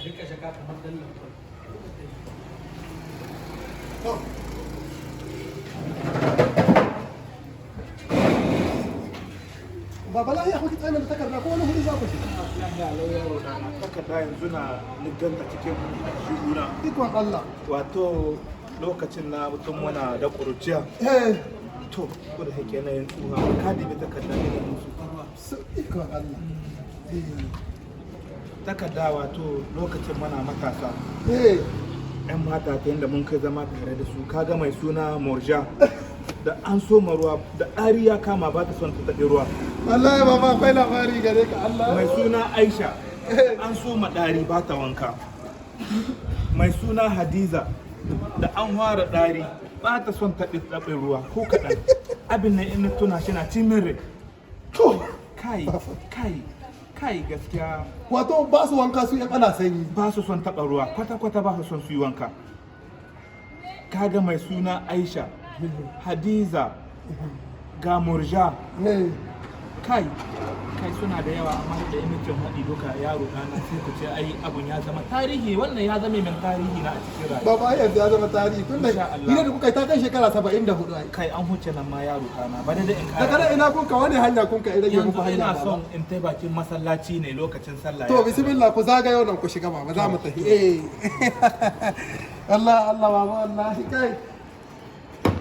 rika shaka kamar dalilin Baba lahiya kuke tsaye da takarda ko wani huri za ku shiga? Ya yaro na takarda yanzu na liganta cikin shiguna. Ikon Allah. Wato lokacin na mutum wana da ƙuruciya. To, ko da hake na yin tsuha, ka dibi takarda ne da musu. Ikon Allah. Takarda wato lokacin mana matasa. 'Yan mata ta yadda mun kai zama tare da su, kaga mai suna Murja. Da an soma ruwa da ɗari ya kama ba ta son ta taɓi ruwa. Allah ya baba akwai labari gare ka Allah. Mai suna Aisha an soma ɗari ba ta wanka. Mai suna Hadiza da an fara ɗari ba ta son taɓi ruwa ko kaɗan. Abin nan in tuna shi na cin min rai. To, kai gaskiya. wato ba su wanka su yan ana sanyi. Ba su son taɓa ruwa kwata-kwata ba su son su yi wanka. Kaga mai suna Aisha, Hadiza, ga Murja. Kai suna da yawa amma da imitin haɗi duka yaro ɗana sai ku ce ai abun ya zama tarihi, wannan ya zama min tarihi na a cikin rayuwa. Baba yanzu ya zama tarihi tun da hira da kuka yi ta kai shekara 74 ai. Kai an huce nan ma yaro ɗana ba da in Da kada ina kun ka wani hanya kun ka rage muku yanzu hanya ina baba. son in tai bakin masallaci ne lokacin sallah. To bismillah ku zagayo nan ku shiga baba za mu tafi. Allah Allah baba wallahi kai.